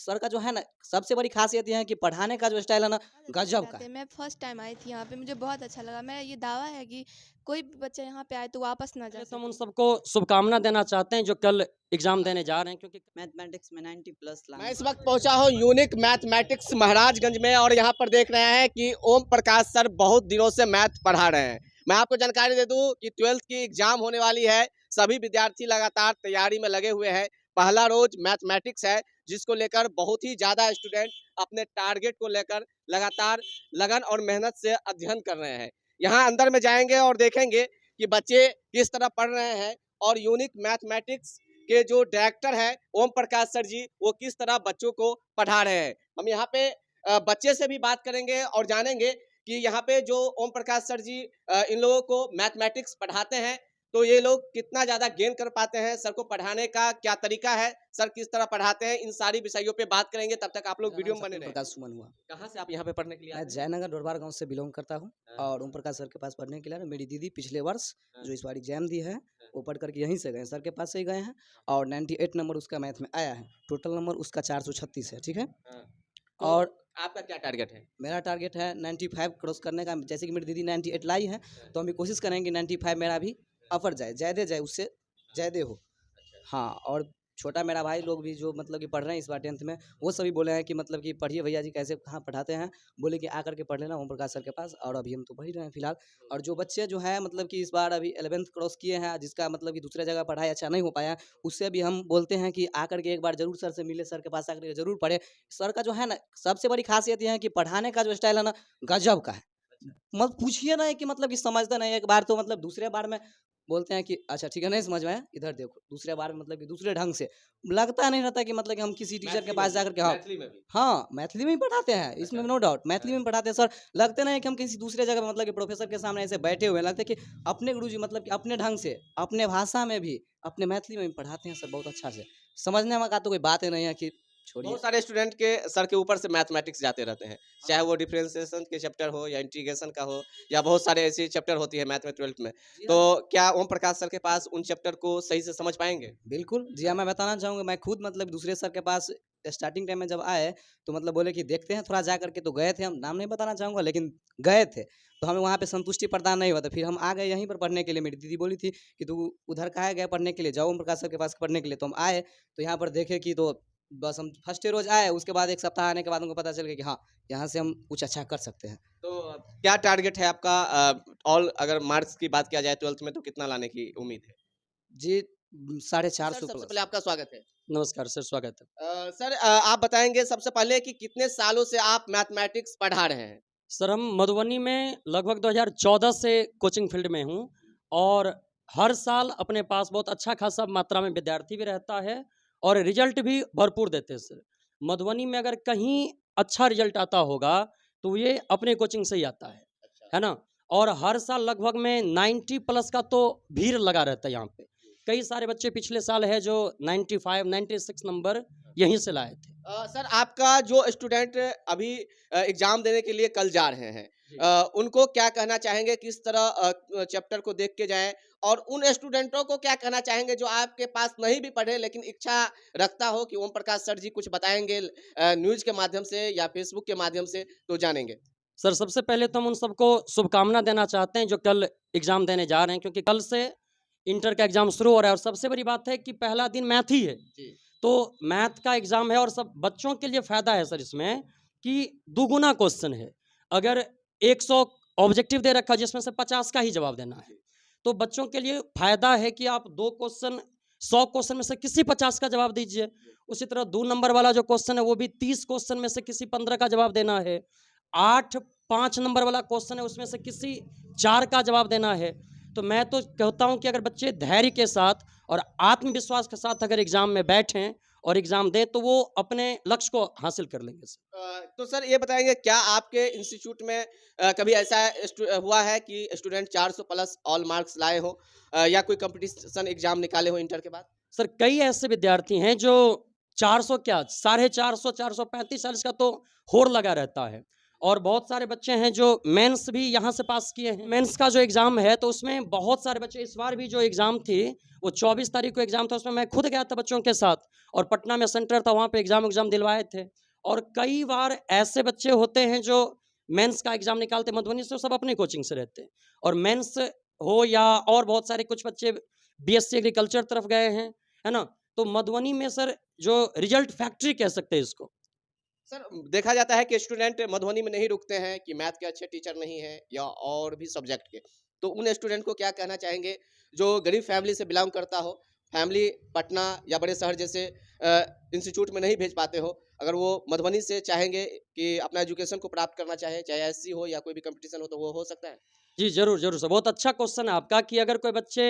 Sir का जो है ना, सबसे बड़ी खासियत ये है कि पढ़ाने का जो स्टाइल है ना, बहुत अच्छा गज़ब का पढ़ाते है। हैं। मैं फर्स्ट टाइम आई थी यहाँ पे, मुझे बहुत अच्छा लगा। मैं ये दावा है कि कोई भी बच्चा यहाँ पे आए तो वापस ना जा पहले तो हम उन सके। सबको शुभकामना देना चाहते हैं जो कल एग्ज़ाम देने जा रहे हैं, क्योंकि मैथमेटिक्स में 90 प्लस मैं लाने इस वक्त पहुंचा हूं यूनिक मैथमेटिक्स महाराजगंज में और यहां पर देख रहे हैं कि ओम प्रकाश सर बहुत दिनों से मैथ पढ़ा रहे हैं। मैं आपको जानकारी दे दूं कि 12th की एग्जाम होने वाली है। सभी विद्यार्थी लगातार तैयारी में लगे हुए हैं। पहला रोज मैथमेटिक्स है, जिसको लेकर बहुत ही ज्यादा स्टूडेंट अपने टारगेट को लेकर लगातार लगन और मेहनत से अध्ययन कर रहे हैं। यहाँ अंदर में जाएंगे और देखेंगे कि बच्चे किस तरह पढ़ रहे हैं और यूनिक मैथमेटिक्स के जो डायरेक्टर है ओम प्रकाश सर जी, वो किस तरह बच्चों को पढ़ा रहे हैं। हम यहाँ पे बच्चे से भी बात करेंगे और जानेंगे कि यहाँ पे जो ओम प्रकाश सर जी इन लोगों को मैथमेटिक्स पढ़ाते हैं, तो ये लोग कितना ज्यादा गेन कर पाते हैं, सर को पढ़ाने का क्या तरीका है, सर किस तरह पढ़ाते हैं, इन सारी विषयों पे बात करेंगे। तब तक आप लोग मेरा वीडियो नाम में बने सत्यम रहे। प्रकाश सुमन हुआ। कहाँ से आप यहाँ पे पढ़ने के लिए मैं आते हैं? जयनगर डोरबार गाँव से बिलॉन्ग करता हूँ हाँ, और ओम प्रकाश सर के पास पढ़ने के लिए आया। मेरी दीदी पिछले वर्ष हाँ, जो इस बार एग्ज़ाम दी है, हाँ, वो पढ़ कर के यहीं से गए हैं, सर के पास से ही गए हैं और 98 नंबर उसका मैथ में आया है। टोटल नंबर उसका 436 है, ठीक है? हाँ। तो और आपका क्या टारगेट है? मेरा टारगेट है 95 क्रॉस करने का। जैसे कि मेरी दीदी 98 लाई है, तो हम भी कोशिश करेंगे 95 मेरा भी अपर जाए, ज़्यादा जाए, उससे ज़्यादा हो। हाँ, और छोटा मेरा भाई लोग भी जो मतलब कि पढ़ रहे हैं इस बार 10th में, वो सभी बोले हैं कि मतलब कि पढ़िए भैया जी, कैसे कहाँ पढ़ाते हैं? बोले कि आकर के पढ़ लेना ओम प्रकाश सर के पास, और अभी हम तो पढ़ ही रहे हैं फिलहाल। और जो बच्चे जो हैं मतलब कि इस बार अभी 11th क्रॉस किए हैं, जिसका मतलब कि दूसरी जगह पढ़ाई अच्छा नहीं हो पाया, उससे भी हम बोलते हैं कि आकर के एक बार ज़रूर सर से मिले, सर के पास आकर के ज़रूर पढ़ें। सर का जो है ना, सबसे बड़ी खासियत ये है कि पढ़ाने का जो स्टाइल है ना, गज़ब का है। मत पूछिए ना कि मतलब कि समझते नहीं, एक बार तो मतलब दूसरे बार में बोलते हैं कि अच्छा ठीक है, नहीं समझ में आया, इधर देखो। दूसरे बार में मतलब कि दूसरे ढंग से लगता नहीं रहता कि मतलब कि हम किसी टीचर के मैथिली में पास भी, जाकर के, हाँ, मैथिली में भी। हाँ, मैथिली में ही पढ़ाते हैं, इसमें अच्छा। नो डाउट मैथिली हाँ। में पढ़ाते हैं सर। लगते नहीं है कि हम किसी दूसरे जगह मतलब कि प्रोफेसर के सामने ऐसे बैठे हुए हैं, लगता है कि अपने गुरुजी मतलब कि अपने ढंग से, अपने भाषा में भी, अपने मैथिली में भी पढ़ाते हैं सर बहुत अच्छा से। समझने में का तो कोई बात ही नहीं है कि छोड़िए। बहुत सारे स्टूडेंट के सर के ऊपर से मैथमेटिक्स जाते रहते हैं, चाहे हाँ। वो डिफरेंशिएशन के चैप्टर हो या इंटीग्रेशन का हो या बहुत सारे ऐसे चैप्टर होती है मैथ में 12th में। जी तो हाँ। क्या ओम प्रकाश सर के पास उन चैप्टर को सही से समझ पाएँगे? बिल्कुल, जी हाँ, मैं बताना चाहूँगा, मैं खुद मतलब दूसरे सर के पास स्टार्टिंग टाइम में जब आए, तो मतलब बोले कि देखते हैं थोड़ा जा कर के, तो गए थे हम, नाम नहीं बताना चाहूँगा लेकिन गए थे। तो हमें वहाँ पे संतुष्टि प्रदान नहीं हुआ था, फिर हम आ गए यहीं पर पढ़ने के लिए। मेरी दीदी बोली थी कि तू उधर काहे गया पढ़ने के लिए, जाओ ओम प्रकाश सर के पास पढ़ने के लिए। तो हम आए, तो यहाँ पर देखे कि तो बस हम फर्स्ट ही रोज़ आए, उसके बाद 1 सप्ताह आने के बाद हमको पता चल गया कि हाँ, यहाँ से हम कुछ अच्छा कर सकते हैं। तो क्या टारगेट है आपका ऑल अगर मार्क्स की बात किया जाए 12th में तो कितना लाने की उम्मीद है? जी, सर 450 सबसे पहले प्लस। आपका स्वागत है। नमस्कार सर, स्वागत है। सर आप बताएँगे सबसे पहले कि कितने सालों से आप मैथमेटिक्स पढ़ा रहे हैं? सर हम मधुबनी में लगभग 2014 से कोचिंग फील्ड में हूँ, और हर साल अपने पास बहुत अच्छा खासा मात्रा में विद्यार्थी भी रहता है और रिजल्ट भी भरपूर देते हैं सर। मधुबनी में अगर कहीं अच्छा रिजल्ट आता होगा, तो ये अपने कोचिंग से ही आता है ना? और हर साल लगभग में 90 प्लस का तो भीड़ लगा रहता है यहाँ पे। कई सारे बच्चे पिछले साल है जो 95, 96 नंबर यहीं से लाए थे। सर आपका जो स्टूडेंट अभी एग्ज़ाम देने के लिए कल जा रहे हैं, जी। उनको क्या कहना चाहेंगे, किस तरह चैप्टर को देख के जाएँ? और उन स्टूडेंटों को क्या कहना चाहेंगे जो आपके पास नहीं भी पढ़े लेकिन इच्छा रखता हो कि ओम प्रकाश सर जी कुछ बताएँगे न्यूज़ के माध्यम से या फ़ेसबुक के माध्यम से, तो जानेंगे? सर सबसे पहले तो हम उन सबको शुभकामना देना चाहते हैं जो कल एग्ज़ाम देने जा रहे हैं, क्योंकि कल से इंटर का एग्ज़ाम शुरू हो रहा है और सबसे बड़ी बात है कि पहला दिन मैथ ही है। जी। तो मैथ का एग्ज़ाम है और सब बच्चों के लिए फ़ायदा है सर इसमें कि दुगुना क्वेश्चन है। अगर 100 ऑब्जेक्टिव दे रखा है जिसमें से 50 का ही जवाब देना है, तो बच्चों के लिए फ़ायदा है कि आप 2 क्वेश्चन 100 क्वेश्चन में से किसी 50 का जवाब दीजिए। उसी तरह 2 नंबर वाला जो क्वेश्चन है वो भी 30 क्वेश्चन में से किसी 15 का जवाब देना है। 8 5 नंबर वाला क्वेश्चन है उसमें से किसी 4 का जवाब देना है। तो मैं तो कहता हूँ कि अगर बच्चे धैर्य के साथ और आत्मविश्वास के साथ अगर एग्ज़ाम में बैठें और एग्ज़ाम दें, तो वो अपने लक्ष्य को हासिल कर लेंगे सर। तो सर ये बताएँगे क्या आपके इंस्टीट्यूट में कभी ऐसा हुआ है कि स्टूडेंट 400 प्लस ऑल मार्क्स लाए हों या कोई कॉम्पिटिशन एग्ज़ाम निकाले हों इंटर के बाद? सर कई ऐसे विद्यार्थी हैं जो 400 क्या 450 435 40 का तो होड़ लगा रहता है, और बहुत सारे बच्चे हैं जो मेंस भी यहाँ से पास किए हैं। मेंस का जो एग्ज़ाम है तो उसमें बहुत सारे बच्चे, इस बार भी जो एग्ज़ाम थी वो 24 तारीख को एग्ज़ाम था, उसमें मैं खुद गया था बच्चों के साथ और पटना में सेंटर था, वहाँ पे एग्ज़ाम दिलवाए थे। और कई बार ऐसे बच्चे होते हैं जो मेंस का एग्ज़ाम निकालते मधुबनी से, वो सब अपनी कोचिंग से रहते हैं। और मेंस हो या और बहुत सारे कुछ बच्चे बीएससी एग्रीकल्चर तरफ गए हैं, है ना? तो मधुबनी में सर जो रिजल्ट फैक्ट्री कह सकते हैं इसको। सर देखा जाता है कि स्टूडेंट मधुबनी में नहीं रुकते हैं कि मैथ के अच्छे टीचर नहीं हैं या और भी सब्जेक्ट के, तो उन स्टूडेंट को क्या कहना चाहेंगे जो गरीब फैमिली से बिलोंग करता हो, फैमिली पटना या बड़े शहर जैसे इंस्टीट्यूट में नहीं भेज पाते हो, अगर वो मधुबनी से चाहेंगे कि अपना एजुकेशन को प्राप्त करना चाहे, चाहे एससी हो या कोई भी कंपटीशन हो, तो वो हो सकता है? जी, ज़रूर, ज़रूर सर। बहुत अच्छा क्वेश्चन है आपका कि अगर कोई बच्चे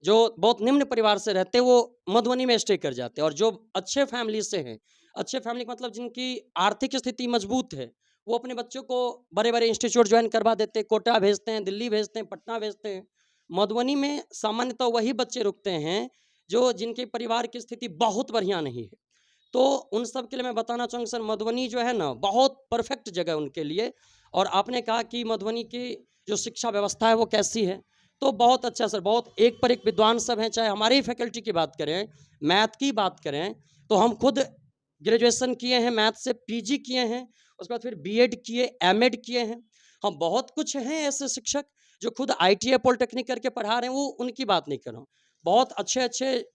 जो बहुत निम्न परिवार से रहते हैं, वो मधुबनी में स्टे कर जाते हैं, और जो अच्छे फैमिली से हैं, अच्छे फैमिली का मतलब जिनकी आर्थिक स्थिति मजबूत है, वो अपने बच्चों को बड़े-बड़े इंस्टीट्यूट जॉइन करवा देते हैं, कोटा भेजते हैं, दिल्ली भेजते हैं, पटना भेजते हैं। मधुबनी में सामान्यतः वही बच्चे रुकते हैं, जो जिनके परिवार की स्थिति बहुत बढ़िया नहीं है। तो उन सब के लिए मैं बताना चाहूँगा सर, मधुबनी जो है ना, बहुत परफेक्ट जगह है उनके लिए। और आपने कहा कि मधुबनी की जो शिक्षा व्यवस्था है वो कैसी है, तो बहुत अच्छा सर, बहुत एक पर एक विद्वान सब हैं। चाहे हमारी फैकल्टी की बात करें, मैथ की बात करें, तो हम खुद ग्रेजुएशन किए हैं मैथ से, पीजी किए हैं, उसके बाद फिर बीएड किए, एमएड किए हैं। हम बहुत कुछ हैं ऐसे शिक्षक जो खुद आईटीआई पॉलिटेक्निक करके पढ़ा रहे हैं, वो उनकी बात नहीं कर रहा हूँ। बहुत अच्छे-अच्छे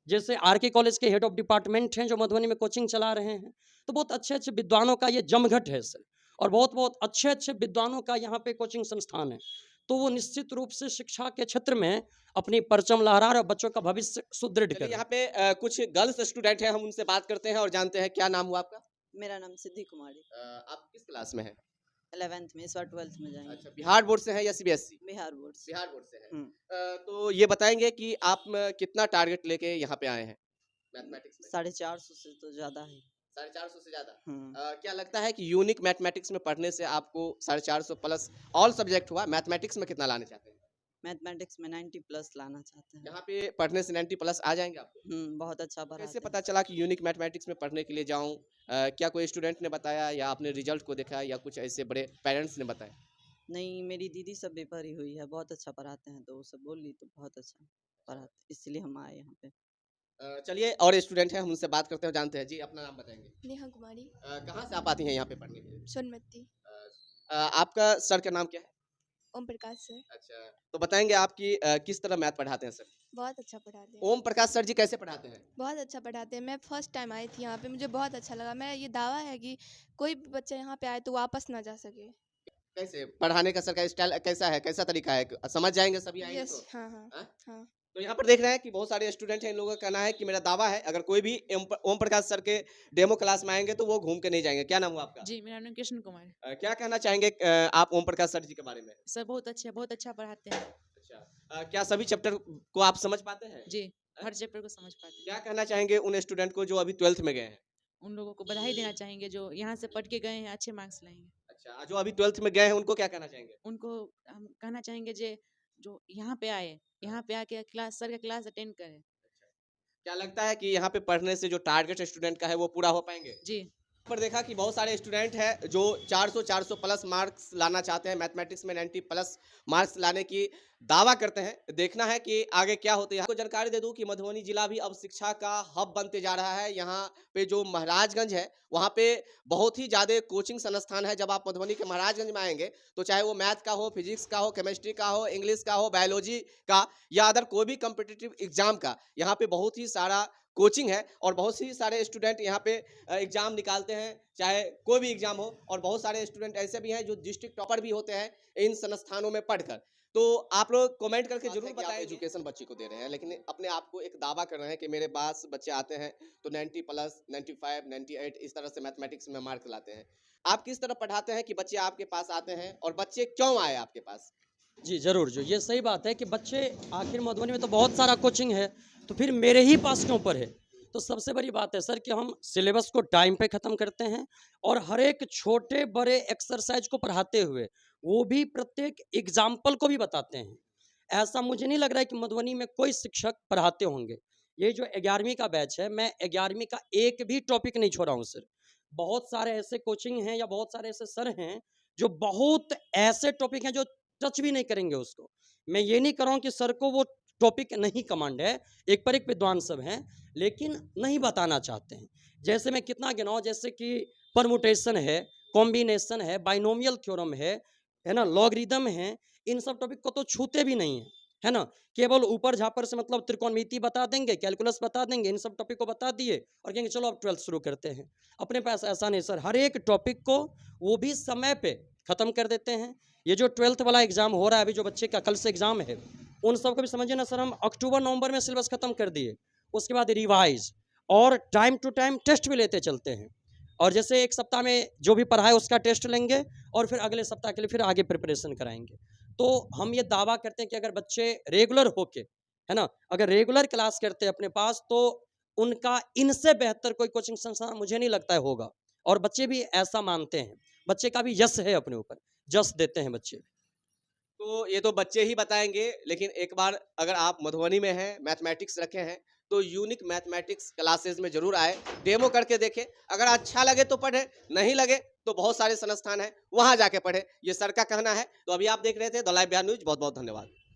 जैसे आरके कॉलेज के हेड ऑफ डिपार्टमेंट हैं जो मधुबनी में कोचिंग चला रहे हैं। तो बहुत अच्छे-अच्छे विद्वानों का ये जमघट है सर, और बहुत-बहुत अच्छे-अच्छे विद्वानों का यहाँ पे कोचिंग संस्थान है। तो वो निश्चित रूप से शिक्षा के क्षेत्र में अपनी परचम लहरा रहे और बच्चों का भविष्य सुदृढ़ कर चलिए रहे हैं। यहाँ पे कुछ गर्ल्स स्टूडेंट हैं, हम उनसे बात करते हैं और जानते हैं क्या नाम हुआ आपका? मेरा नाम सिद्धि कुमारी। आप किस क्लास में हैं? 11th में, इस बार 12th में जाएंगे। अच्छा, बिहार बोर्ड से हैं या सीबीएसई? बिहार बोर्ड से। बिहार बोर्ड से हैं। हम्म। तो ये बताएंगे कि आप कितना टारगेट लेके यहाँ पे आए हैं मैथमेटिक्स में? 450 से तो ज्यादा है। 450 से ज्यादा। हम्म। क्या लगता है कि यूनिक मैथमेटिक्स में पढ़ने से आपको 450 प्लस ऑल सब्जेक्ट हुआ, मैथमेटिक्स में कितना लाने चाहते हैं? मैथमेटिक्स में 90 प्लस लाना चाहते हैं। यहाँ पे पढ़ने से 90 प्लस आ जाएंगे आपको? बहुत अच्छा कैसे पढ़ाते पता चला कि यूनिक मैथमेटिक्स में पढ़ने के लिए जाऊँ? क्या कोई स्टूडेंट ने बताया या आपने रिजल्ट को देखा या कुछ ऐसे बड़े पेरेंट्स ने बताया? हैं। नहीं, मेरी दीदी सब भी पढ़ी हुई है, बहुत अच्छा पढ़ाते हैं, तो वो सब बोल ली तो बहुत अच्छा पढ़ाते, इसलिए हम आए यहाँ पे। चलिए और स्टूडेंट हैं, हम उनसे बात करते हैं, जानते हैं। जी, अपना नाम बताएंगे? नेहा कुमारी, कहाँ से आप आती हैं यहाँ पे पढ़ने के लिए? सोनमती, आपका सर का नाम क्या है? ओम प्रकाश सर। अच्छा, तो बताएंगे आपकी किस तरह मैथ पढ़ाते हैं सर? बहुत अच्छा पढ़ाते हैं। ओम प्रकाश सर जी कैसे पढ़ाते हैं? बहुत अच्छा पढ़ाते हैं। मैं फर्स्ट टाइम आई थी यहाँ पे, मुझे बहुत अच्छा लगा। मेरा ये दावा है कि कोई भी बच्चा यहाँ पे आए तो वापस ना जा सके। कैसे पढ़ाने का सर का स्टाइल कैसा है, कैसा तरीका है, समझ जाएंगे सभी आएंगे यस, तो? हाँ हाँ हाँ? हाँ। तो यहाँ पर देख रहे हैं कि बहुत सारे स्टूडेंट हैं, इन लोगों का कहना है कि मेरा दावा है अगर कोई भी ओम प्रकाश सर के डेमो क्लास में आएंगे तो वो घूम के नहीं जाएंगे। क्या नाम हुआ आपका? जी, मेरा नाम कृष्ण कुमार है। क्या कहना चाहेंगे आप ओम प्रकाश सर जी के बारे में? सर बहुत अच्छा पढ़ाते हैं। अच्छा, क्या सभी चैप्टर को आप समझ पाते हैं? जी, हर चैप्टर को समझ पाते हैं। क्या कहना चाहेंगे उन स्टूडेंट को जो अभी 12th में गए हैं? उन लोगों को बधाई देना चाहेंगे जो यहाँ से पढ़ के गए हैं, अच्छे मार्क्स लाएँगे। अच्छा, जो अभी 12th में गए हैं उनको क्या कहना चाहेंगे? उनको हम कहना चाहेंगे जो यहाँ पे आए, यहाँ पे आके सर का क्लास अटेंड करें। क्या लगता है कि यहाँ पे पढ़ने से जो टारगेट स्टूडेंट का है वो पूरा हो पाएंगे? जी। पर देखा कि बहुत सारे स्टूडेंट हैं जो 400 प्लस मार्क्स लाना चाहते हैं, मैथमेटिक्स में 90 प्लस मार्क्स लाने की दावा करते हैं। देखना है कि आगे क्या होता है। आपको जानकारी दे दूं कि मधुबनी जिला भी अब शिक्षा का हब बनते जा रहा है। यहाँ पे जो महाराजगंज है वहाँ पे बहुत ही ज़्यादा कोचिंग संस्थान है। जब आप मधुबनी के महाराजगंज में आएंगे तो चाहे वो मैथ का हो, फिजिक्स का हो, केमिस्ट्री का हो, इंग्लिश का हो, बायोलॉजी का या अदर कोई भी कम्पिटिटिव एग्जाम का, यहाँ पे बहुत ही सारा कोचिंग है और बहुत ही सारे स्टूडेंट यहाँ पे एग्जाम निकालते हैं, चाहे कोई भी एग्जाम हो। और बहुत सारे स्टूडेंट ऐसे भी हैं जो डिस्ट्रिक्ट टॉपर भी होते हैं इन संस्थानों में पढ़कर। तो आप लोग कमेंट करके जरूर बताएं। एजुकेशन बच्चे को दे रहे हैं लेकिन अपने आप को एक दावा कर रहे हैं कि मेरे पास बच्चे आते हैं तो 90 प्लस, 95, 98 इस तरह से मैथमेटिक्स में मार्क लाते हैं। आप किस तरह पढ़ाते हैं कि बच्चे आपके पास आते हैं और बच्चे क्यों आए आपके पास? जी, ज़रूर, जो ये सही बात है कि बच्चे आखिर मधुबनी में तो बहुत सारा कोचिंग है, तो फिर मेरे ही पास क्यों पढ़े? तो सबसे बड़ी बात है सर कि हम सिलेबस को टाइम पे ख़त्म करते हैं और हर एक छोटे-बड़े एक्सरसाइज को पढ़ाते हुए, वो भी प्रत्येक एग्ज़ाम्पल को भी बताते हैं। ऐसा मुझे नहीं लग रहा है कि मधुबनी में कोई शिक्षक पढ़ाते होंगे। ये जो 11वीं का बैच है, मैं 11वीं का एक भी टॉपिक नहीं छोड़ा हूँ सर। बहुत सारे ऐसे कोचिंग हैं या बहुत सारे ऐसे सर हैं जो बहुत ऐसे टॉपिक हैं जो टच भी नहीं करेंगे उसको। मैं ये नहीं कर रहा हूँ कि सर को वो टॉपिक नहीं कमांड है, एक पर एक विद्वान सब हैं, लेकिन नहीं बताना चाहते हैं। जैसे मैं कितना गिनाऊं, जैसे कि परमुटेशन है, कॉम्बिनेशन है, बाइनोमियल थ्योरम है ना, लॉगरिदम है, इन सब टॉपिक को तो छूते भी नहीं है ना। केवल ऊपर झापर से मतलब त्रिकोणमिति बता देंगे, कैलकुलस बता देंगे, इन सब टॉपिक को बता दिए और कहेंगे चलो अब 12th शुरू करते हैं। अपने पास ऐसा नहीं सर, हर एक टॉपिक को वो भी समय पे खत्म कर देते हैं। ये जो 12th वाला एग्जाम हो रहा है अभी, जो बच्चे का कल से एग्जाम है, उन सबको भी समझिए ना सर, हम अक्टूबर नवंबर में सिलेबस खत्म कर दिए, उसके बाद रिवाइज और टाइम टू टाइम टेस्ट भी लेते चलते हैं। और जैसे एक सप्ताह में जो भी पढ़ा है उसका टेस्ट लेंगे और फिर अगले सप्ताह के लिए फिर आगे प्रिपरेशन कराएंगे। तो हम ये दावा करते हैं कि अगर बच्चे रेगुलर होके, है ना, अगर रेगुलर क्लास करते हैं अपने पास, तो उनका इनसे बेहतर कोई कोचिंग संस्थान मुझे नहीं लगता है होगा। और बच्चे भी ऐसा मानते हैं, बच्चे का भी यश है अपने ऊपर, जस देते हैं बच्चे। तो ये तो बच्चे ही बताएंगे, लेकिन एक बार अगर आप मधुबनी में हैं, मैथमेटिक्स रखे हैं, तो यूनिक मैथमेटिक्स क्लासेस में जरूर आए, डेमो करके देखें। अगर अच्छा लगे तो पढ़े, नहीं लगे तो बहुत सारे संस्थान हैं, वहां जाके पढ़े, ये सर का कहना है। तो अभी आप देख रहे थे द लाइव बिहार न्यूज, बहुत बहुत धन्यवाद।